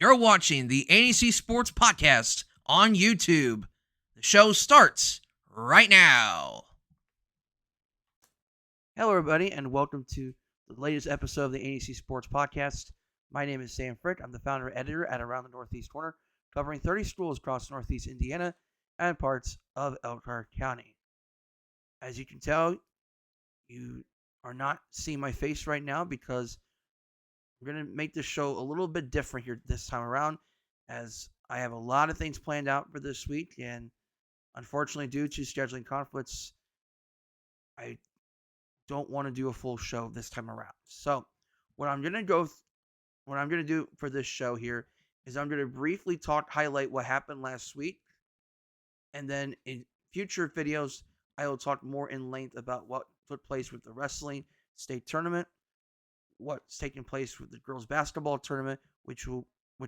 You're watching the ANEC Sports Podcast on YouTube. The show starts right now. Hello, everybody, and welcome to the latest episode of the ANEC Sports Podcast. My name is Sam Frick. I'm the founder and editor at Around the Northeast Corner, covering 30 schools across Northeast Indiana and parts of Elkhart County. As you can tell, you are not seeing my face right now because we're going to make this show a little bit different here this time around, as I have a lot of things planned out for this week, and unfortunately, due to scheduling conflicts, I don't want to do a full show this time around. So, what I'm going to do for this show here is I'm going to briefly highlight what happened last week, and then in future videos, I will talk more in length about what took place with the wrestling state tournament, what's taking place with the girls basketball tournament, which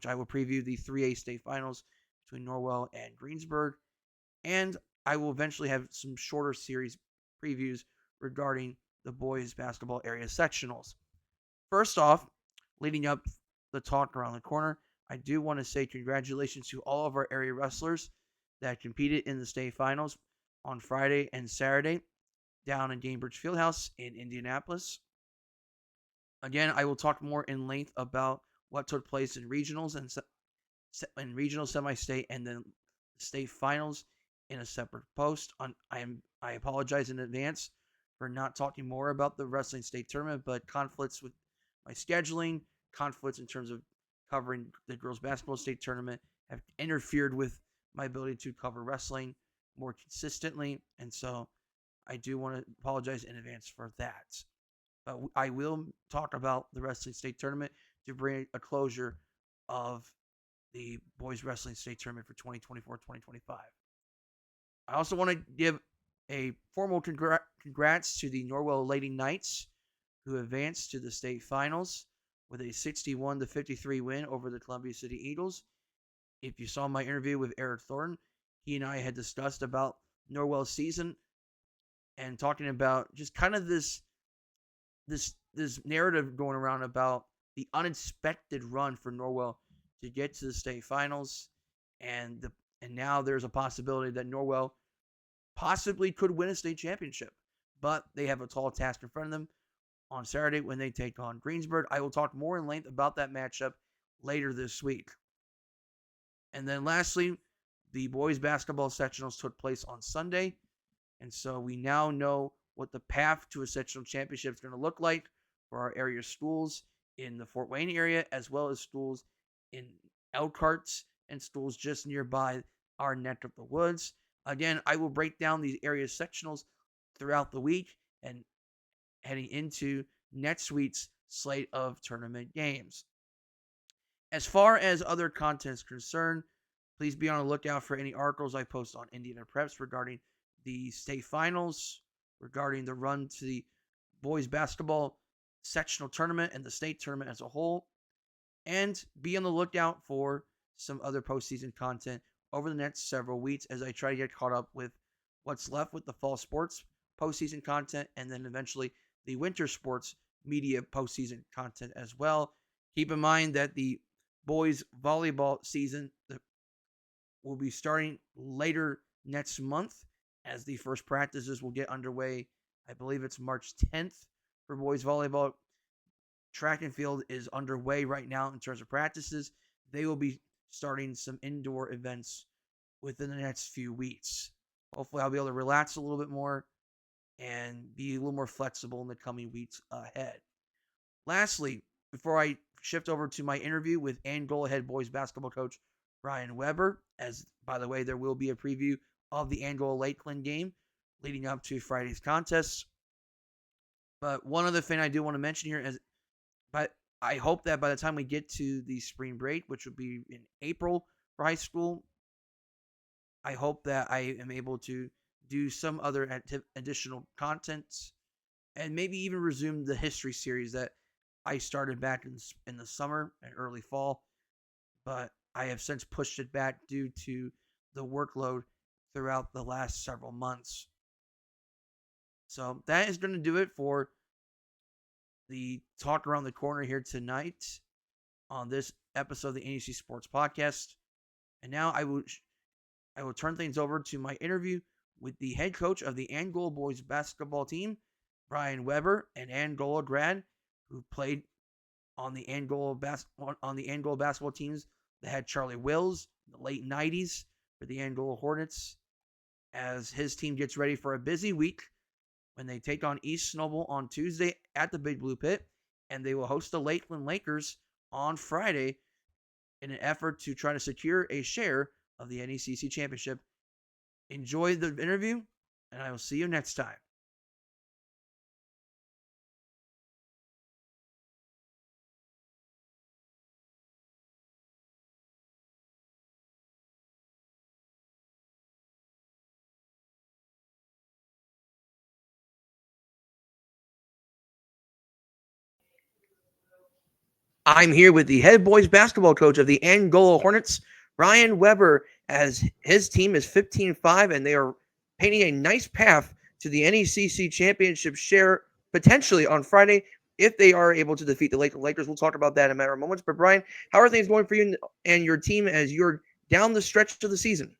I will preview the 3A state finals between Norwell and Greensburg, and I will eventually have some shorter series previews regarding the boys basketball area sectionals. First off, leading up the talk around the corner, I do want to say congratulations to all of our area wrestlers that competed in the state finals on Friday and Saturday down in Gainbridge Fieldhouse in Indianapolis. Again, I will talk more in length about what took place in regionals and regional semi-state and then state finals in a separate post. I apologize in advance for not talking more about the wrestling state tournament, but conflicts with my scheduling, conflicts in terms of covering the girls basketball state tournament have interfered with my ability to cover wrestling more consistently, and so I do want to apologize in advance for that. But I will talk about the wrestling state tournament to bring a closure of the boys wrestling state tournament for 2024-2025. I also want to give a formal congrats to the Norwell Lady Knights, who advanced to the state finals with a 61-53 win over the Columbia City Eagles. If you saw my interview with Eric Thornton, he and I had discussed about Norwell's season and talking about just kind of this narrative going around about the unexpected run for Norwell to get to the state finals, and now there's a possibility that Norwell possibly could win a state championship, but they have a tall task in front of them on Saturday when they take on Greensburg. I will talk more in length about that matchup later this week. And then lastly, the boys basketball sectionals took place on Sunday, and so we now know what the path to a sectional championship is going to look like for our area schools in the Fort Wayne area, as well as schools in Elkhart and schools just nearby our neck of the woods. Again, I will break down these area sectionals throughout the week and heading into next week's slate of tournament games. As far as other content is concerned, please be on the lookout for any articles I post on Indiana Preps regarding the state finals, regarding the run to the boys basketball sectional tournament and the state tournament as a whole, and be on the lookout for some other postseason content over the next several weeks as I try to get caught up with what's left with the fall sports postseason content and then eventually the winter sports media postseason content as well. Keep in mind that the boys volleyball season will be starting later next month as the first practices will get underway. I believe it's March 10th for boys volleyball. Track and field is underway right now in terms of practices. They will be starting some indoor events within the next few weeks. Hopefully, I'll be able to relax a little bit more and be a little more flexible in the coming weeks ahead. Lastly, before I shift over to my interview with Angola head boys basketball coach Bryan Weber, as by the way, there will be a preview of the Angola Lakeland game leading up to Friday's contest. But one other thing I do want to mention here is, but I hope that by the time we get to the spring break, which would be in April for high school, I hope that I am able to do some other additional content and maybe even resume the history series that I started back in the summer and early fall. But I have since pushed it back due to the workload throughout the last several months. So that is going to do it for the talk around the corner here tonight on this episode of the ANEC Sports Podcast. And now I will turn things over to my interview with the head coach of the Angola boys basketball team, Bryan Weber, an Angola grad who played on the Angola basketball teams that had Charlie Wills in the late 90s for the Angola Hornets, as his team gets ready for a busy week when they take on East Snowball on Tuesday at the Big Blue Pit, and they will host the Lakeland Lakers on Friday in an effort to try to secure a share of the NECC championship. Enjoy the interview, and I will see you next time. I'm here with the head boys basketball coach of the Angola Hornets, Bryan Weber, as his team is 15-5, and they are painting a nice path to the NECC championship share potentially on Friday if they are able to defeat the Lakers. We'll talk about that in a matter of moments. But Bryan, how are things going for you and your team as you're down the stretch of the season?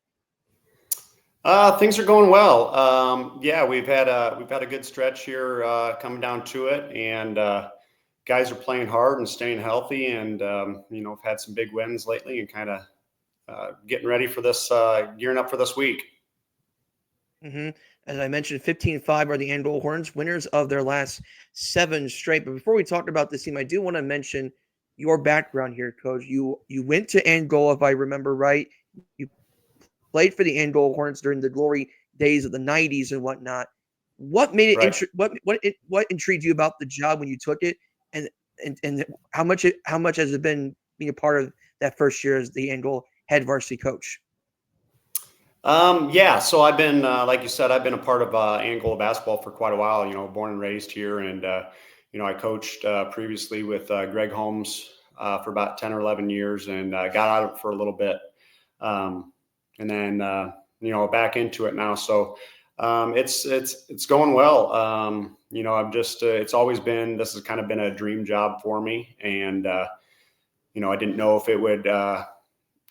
Things are going well. Yeah, we've had a good stretch here coming down to it, and guys are playing hard and staying healthy, and have had some big wins lately, and kind of getting ready for this, gearing up for this week. Mm-hmm. As I mentioned, 15-5 are the Angola Hornets, winners of their last 7 straight. But before we talk about this team, I do want to mention your background here, Coach. You went to Angola, if I remember right. You played for the Angola Hornets during the glory days of the 90s and whatnot. What made it Right. what intrigued you about the job when you took it, and how much has it been being a part of that first year as the Angola head varsity coach? Yeah, so I've been, like you said, I've been a part of Angola basketball for quite a while. Born and raised here, and I coached previously with Greg Holmes for about 10 or 11 years, and got out of it for a little bit, and then back into it now. So it's going well. I'm just it's always been, this has kind of been a dream job for me, and I didn't know if it would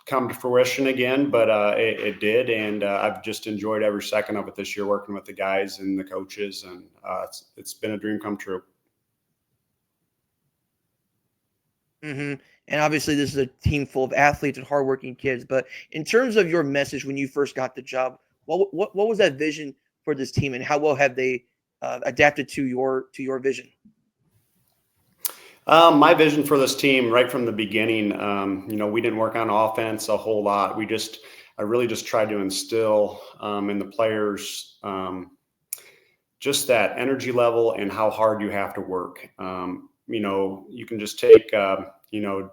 come to fruition again, but it did, and I've just enjoyed every second of it this year, working with the guys and the coaches, and it's been a dream come true. Mm-hmm. And obviously, this is a team full of athletes and hardworking kids. But in terms of your message when you first got the job, what was that vision for this team, and how well have they adapted to your vision? My vision for this team right from the beginning, we didn't work on offense a whole lot. I really just tried to instill in the players just that energy level and how hard you have to work. You can just take,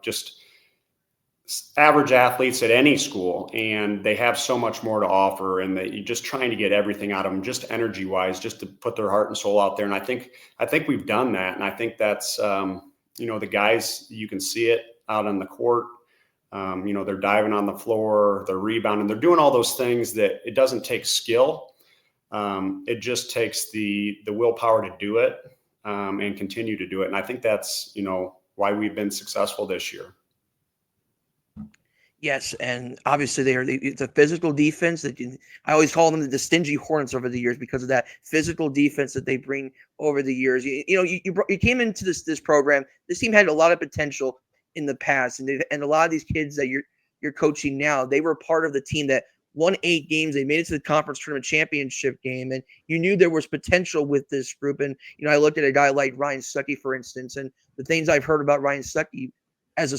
just average athletes at any school, and they have so much more to offer, and that you're just trying to get everything out of them, just energy wise, just to put their heart and soul out there. And I think we've done that. And I think that's, the guys, you can see it out on the court. They're diving on the floor, they're rebounding, they're doing all those things that it doesn't take skill. It just takes the willpower to do it, and continue to do it. And I think that's, why we've been successful this year. Yes, and obviously it's a physical defense I always call them the stingy Hornets over the years because of that physical defense that they bring over the years. You came into this program. This team had a lot of potential in the past, and a lot of these kids that you're coaching now, they were part of the team that won 8 games. They made it to the conference tournament championship game, and you knew there was potential with this group. And I looked at a guy like Ryan Stuckey, for instance, and the things I've heard about Ryan Stuckey as a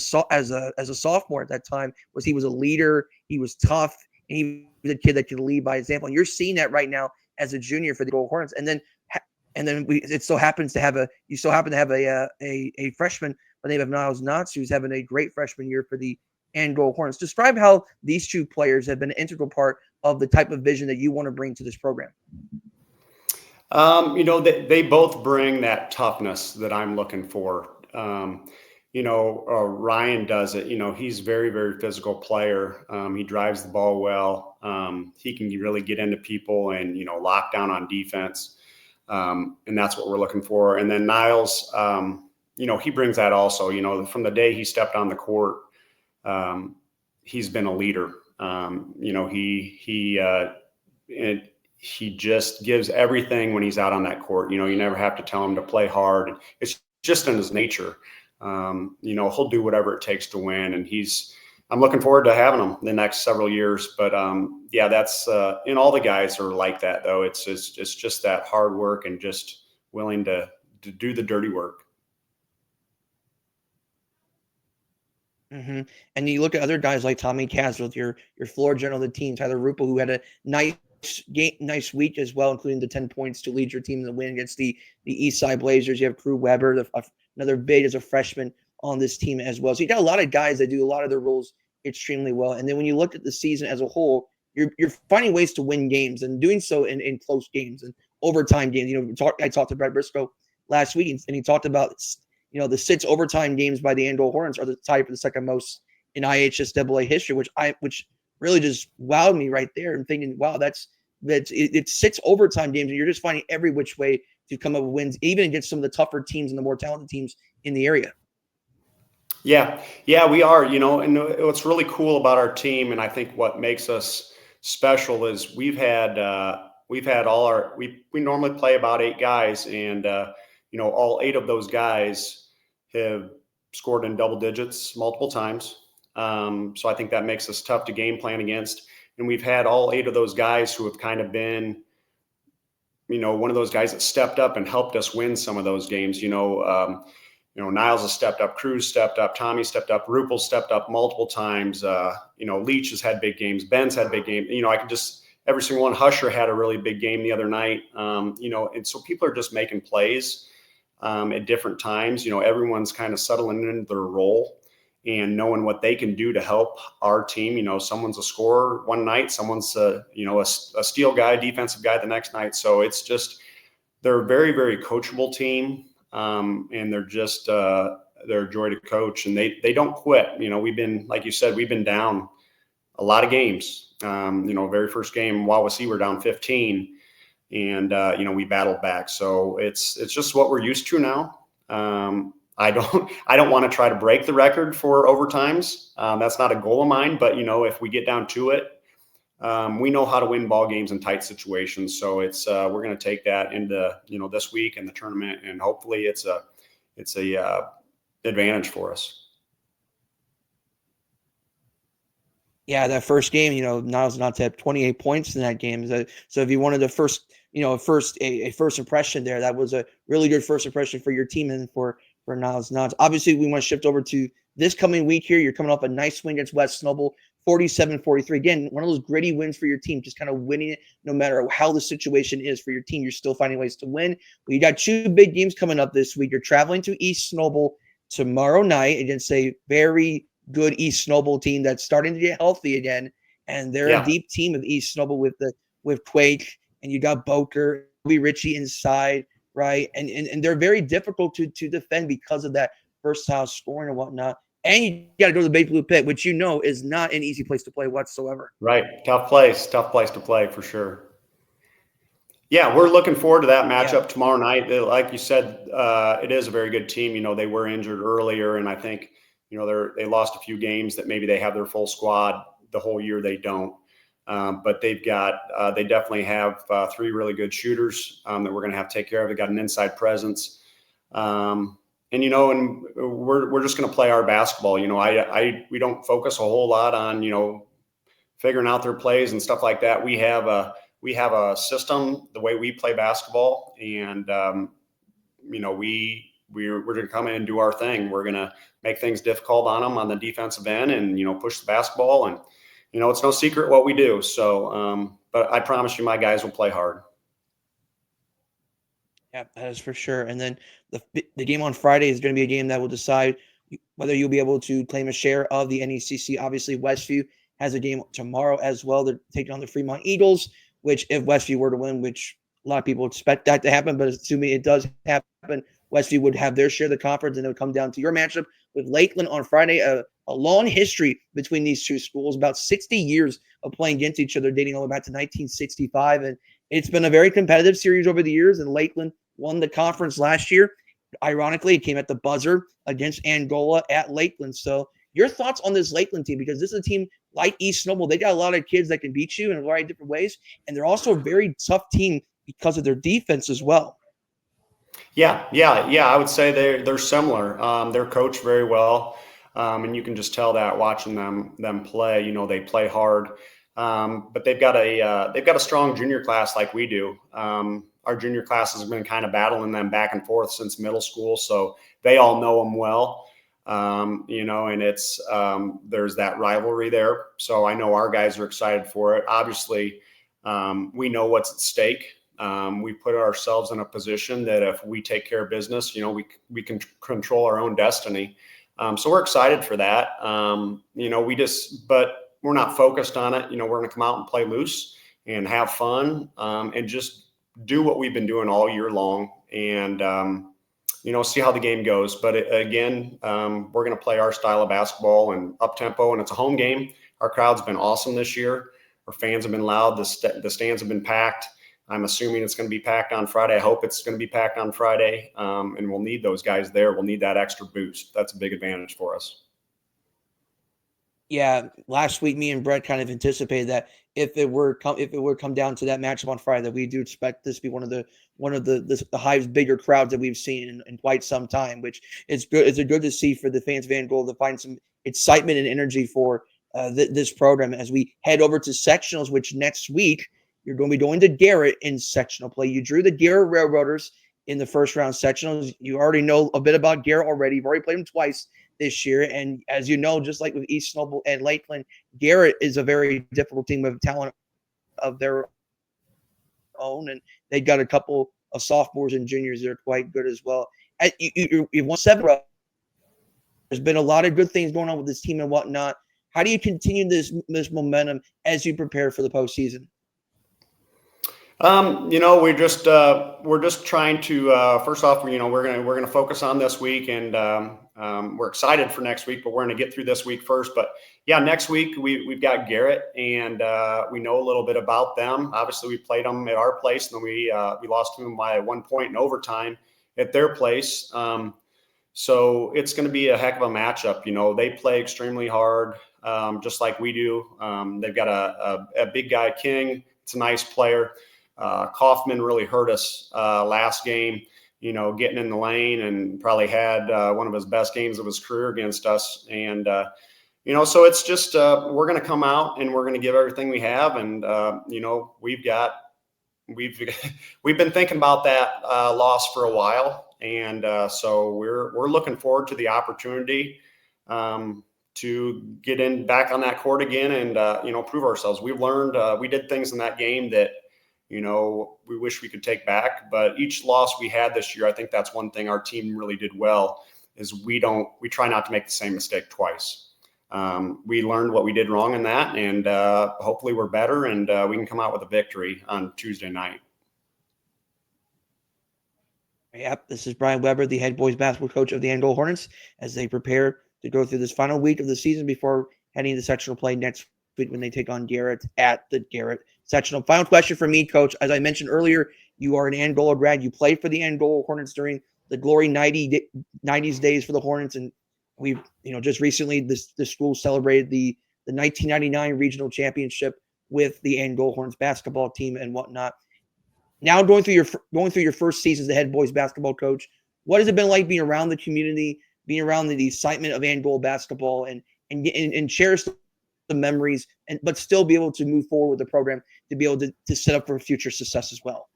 sophomore at that time was he was a leader, he was tough, and he was a kid that could lead by example. And you're seeing that right now as a junior for the Gold Hornets. And then it still happens to have a freshman by the name of Niles Knotts, who's having a great freshman year for the Angola Hornets. Describe how these 2 players have been an integral part of the type of vision that you want to bring to this program. They both bring that toughness that I'm looking for. Ryan does it. He's very, very physical player. He drives the ball well. He can really get into people and, lock down on defense. And that's what we're looking for. And then Niles, he brings that also. From the day he stepped on the court, he's been a leader. He just gives everything when he's out on that court. You never have to tell him to play hard. It's just in his nature. He'll do whatever it takes to win, and I'm looking forward to having him the next several years. But that's and all the guys are like that, though. It's just that hard work and just willing to do the dirty work. Mm-hmm. And you look at other guys like Tommy Caswell, your floor general of the team, Tyler Ruppel, who had a nice week as well, including the 10 points to lead your team in the win against the Eastside Blazers. You have Crew Weber, another big as a freshman on this team as well. So you got a lot of guys that do a lot of their roles extremely well. And then when you look at the season as a whole, you're finding ways to win games and doing so in close games and overtime games. I talked to Brett Briscoe last week, and he talked about the 6 overtime games by the Angola Hornets are the tied for the second most in IHSAA history, which really just wowed me right there. And thinking, wow, it's 6 overtime games, and you're just finding every which way to come up with wins, even against some of the tougher teams and the more talented teams in the area. Yeah, we are. And what's really cool about our team, and I think what makes us special, is we normally play about 8 guys, and all 8 of those guys have scored in double digits multiple times. So I think that makes us tough to game plan against. And we've had all 8 of those guys who have kind of been, one of those guys that stepped up and helped us win some of those games. Niles has stepped up, Cruz stepped up, Tommy stepped up, Ruppel stepped up multiple times. Leach has had big games, Ben's had big games. I could just, every single one. Husher had a really big game the other night. And so people are just making plays at different times. Everyone's kind of settling into their role and knowing what they can do to help our team. Someone's a scorer one night, someone's a steal guy, defensive guy the next night. So it's just, they're a very, very coachable team. And they're just, they're a joy to coach, and they don't quit. We've been, like you said, we've been down a lot of games. Very first game, Wawasee, we're down 15. And, we battled back. So it's just what we're used to now. I don't want to try to break the record for overtimes. That's not a goal of mine, but if we get down to it, we know how to win ball games in tight situations. So we're going to take that into, this week in the tournament, and hopefully it's a advantage for us. Yeah, that first game, Niles not to have 28 points in that game. So if you wanted a first impression there, that was a really good first impression for your team and for Niles. Obviously, we want to shift over to this coming week here. You're coming off a nice win against West Snowball, 47-43. Again, one of those gritty wins for your team, just kind of winning it no matter how the situation is for your team. You're still finding ways to win. Well, you got 2 big games coming up this week. You're traveling to East Snowball tomorrow night against a very good East Snowball team that's starting to get healthy again, and they're a deep team of East Snowball with Quake, and you got Boker, Richie inside, right? And they're very difficult to defend because of that versatile scoring and whatnot. And you got to go to the Big Blue Pit, which is not an easy place to play whatsoever. Right, tough place to play for sure. Yeah, we're looking forward to that matchup tomorrow night. Like you said, it is a very good team. They were injured earlier, and I think they lost a few games that maybe they have their full squad. The whole year they don't. But they definitely have 3 really good shooters that we're going to have to take care of. They got an inside presence. And we're just going to play our basketball. We don't focus a whole lot on, figuring out their plays and stuff like that. We have a system, the way we play basketball, and, we're going to come in and do our thing. We're going to make things difficult on them on the defensive end and, push the basketball. And, it's no secret what we do. So, but I promise you my guys will play hard. Yeah, that is for sure. And then the game on Friday is going to be a game that will decide whether you'll be able to claim a share of the NECC. Obviously, Westview has a game tomorrow as well. They're taking on the Fremont Eagles, which if Westview were to win, which a lot of people expect that to happen, but assuming it does happen, Westview would have their share of the conference, and it would come down to your matchup with Lakeland on Friday. A long history between these 2 schools, about 60 years of playing against each other, dating all the way back to 1965. And it's been a very competitive series over the years, and Lakeland won the conference last year. ironically, it came at the buzzer against Angola at Lakeland. So your thoughts on this Lakeland team, because this is a team like East Snowball. They got a lot of kids that can beat you in a variety of different ways, and they're also a very tough team because of their defense as well. Yeah. I would say they're similar. They're coached very well, and you can just tell that watching them play. You know, they play hard, but they've got a strong junior class like we do. Our junior class has been kind of battling them back and forth since middle school, so they all know them well. You know, and it's there's that rivalry there. So I know our guys are excited for it. Obviously, we know what's at stake. We put ourselves in a position that if we take care of business, you know, we can control our own destiny. So we're excited for that. You know, but we're not focused on it. You know, we're going to come out and play loose and have fun, and just do what we've been doing all year long, and you know, see how the game goes. But again, we're going to play our style of basketball and up tempo, and it's a home game. Our crowd's been awesome this year. Our fans have been loud. The stands have been packed. I'm assuming it's going to be packed on Friday. I hope it's going to be packed on Friday, and we'll need those guys there. We'll need that extra boost. That's a big advantage for us. Yeah, last week me and Brett kind of anticipated that if it would come down to that matchup on Friday, that we do expect this to be one of the highest bigger crowds that we've seen in quite some time, which is good. It's good to see for the fans of Angola to find some excitement and energy for this program as we head over to sectionals, which next week you're going to be going to Garrett in sectional play. You drew the Garrett Railroaders in the first round sectionals. You already know a bit about Garrett already. You've already played them twice this year. And as you know, just like with East Snowball and Lakeland, Garrett is a very difficult team with talent of their own. And they got a couple of sophomores and juniors that are quite good as well. You've won 7. There's been a lot of good things going on with this team and whatnot. How do you continue this momentum as you prepare for the postseason? You know, we're just trying to first off, you know, we're gonna focus on this week, and we're excited for next week, but we're gonna get through this week first. But yeah, next week we've got Garrett, and we know a little bit about them. Obviously, we played them at our place, and then we lost to them by 1 point in overtime at their place. So it's going to be a heck of a matchup. You know, they play extremely hard, just like we do. They've got a big guy, King. It's a nice player. Kaufman really hurt us last game, you know, getting in the lane, and probably had one of his best games of his career against us. And, you know, so it's just we're going to come out and we're going to give everything we have. And, you know, we've been thinking about that loss for a while. And so we're looking forward to the opportunity to get back on that court again and, you know, prove ourselves. We've learned, we did things in that game that, you know, we wish we could take back, but each loss we had this year, I think that's one thing our team really did well, is we try not to make the same mistake twice. We learned what we did wrong in that, and hopefully we're better, and we can come out with a victory on Tuesday night. Yep, this is Bryan Weber, the head boys basketball coach of the Angola Hornets, as they prepare to go through this final week of the season before heading to sectional play next week when they take on Garrett at the Garrett sectional. Final question for me, Coach. As I mentioned earlier, you are an Angola grad. You played for the Angola Hornets during the glory 90s days for the Hornets, and we've, you know, just recently the school celebrated the 1999 regional championship with the Angola Hornets basketball team and whatnot. Now going through your first season as the head boys basketball coach, what has it been like being around the community, being around the excitement of Angola basketball, and cherish the memories, but still be able to move forward with the program to be able to set up for future success as well?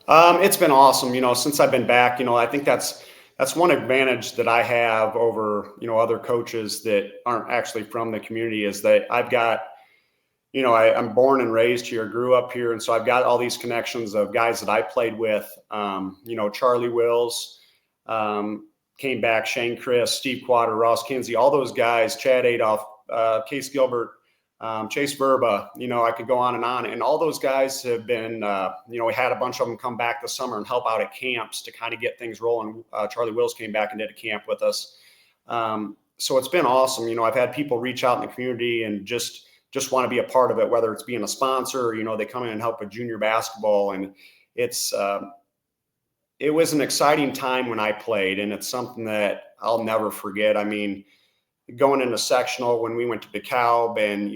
It's been awesome. You know, since I've been back, you know, I think that's one advantage that I have over, you know, other coaches that aren't actually from the community, is that I've got, you know, I'm born and raised here, grew up here. And so I've got all these connections of guys that I played with, you know, Charlie Wills, came back, Shane Chris, Steve Quatter, Ross Kinsey, all those guys, Chad Adolph, Case Gilbert, Chase Verba, you know, I could go on. And all those guys have been, you know, we had a bunch of them come back this summer and help out at camps to kind of get things rolling. Charlie Wills came back and did a camp with us. So it's been awesome. You know, I've had people reach out in the community and just want to be a part of it, whether it's being a sponsor or, you know, they come in and help with junior basketball. And it's it was an exciting time when I played, and it's something that I'll never forget. I mean, going into sectional when we went to DeKalb, and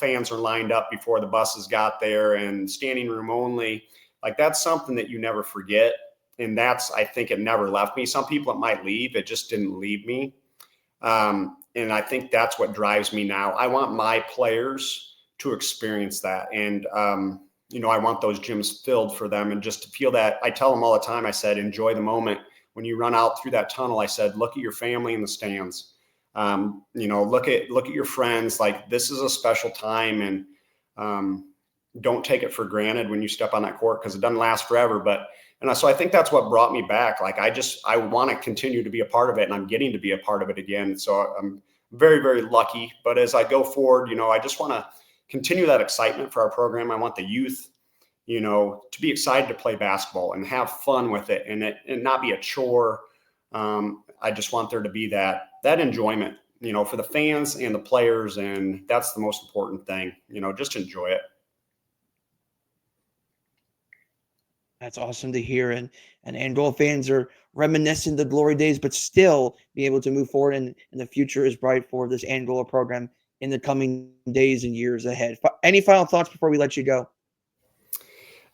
fans are lined up before the buses got there, and standing room only, like that's something that you never forget. And I think it never left me. Some people it might leave, it just didn't leave me. And I think that's what drives me now. I want my players to experience that. And, I want those gyms filled for them, and just to feel that. I tell them all the time, I said, enjoy the moment. When you run out through that tunnel, I said, look at your family in the stands. Look at your friends. Like, this is a special time, and don't take it for granted when you step on that court, because it doesn't last forever. So I think that's what brought me back. Like, I want to continue to be a part of it, and I'm getting to be a part of it again. So I'm very, very lucky. But as I go forward, I just want to continue that excitement for our program. I want the youth, to be excited to play basketball and have fun with it, and not be a chore. I just want there to be that enjoyment, for the fans and the players. And that's the most important thing, just enjoy it. That's awesome to hear. And Angola fans are reminiscing the glory days, but still be able to move forward. And the future is bright for this Angola program in the coming days and years ahead. Any final thoughts before we let you go?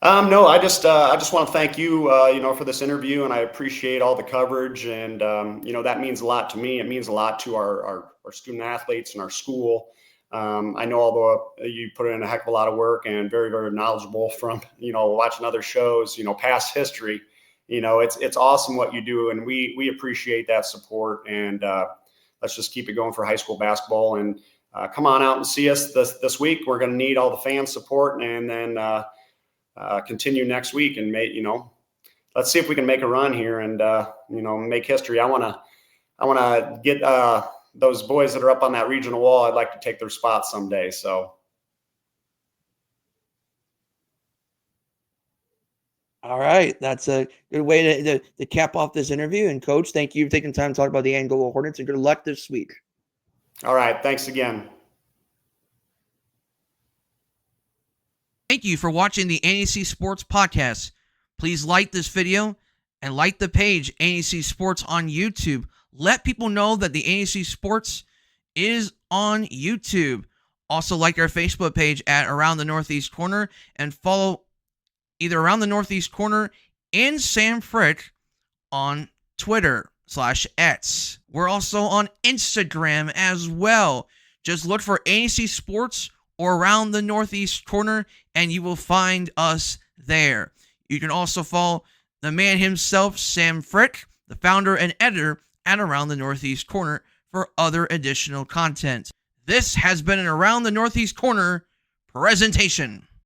No, I just want to thank you, for this interview, and I appreciate all the coverage. And, that means a lot to me. It means a lot to our student athletes and our school. I know, although you put in a heck of a lot of work and very, very knowledgeable from, watching other shows, past history, it's awesome what you do. And we appreciate that support, and let's just keep it going for high school basketball. And come on out and see us this week. We're going to need all the fan support, and then continue next week, and let's see if we can make a run here and make history. I want to get those boys that are up on that regional wall. I'd like to take their spot someday. So all right, that's a good way to cap off this interview. And Coach, thank you for taking time to talk about the Angola Hornets, and good luck this week. All right, thanks again. Thank you for watching the ANEC Sports Podcast. Please like this video and like the page ANEC Sports on YouTube. Let people know that the ANEC Sports is on YouTube. Also, like our Facebook page at Around the Northeast Corner, and follow either Around the Northeast Corner and Sam Frick on Twitter/X. We're also on Instagram as well. Just look for ANEC Sports or Around the Northeast Corner, and you will find us there. You can also follow the man himself, Sam Frick, the founder and editor at Around the Northeast Corner, for other additional content. This has been an Around the Northeast Corner presentation.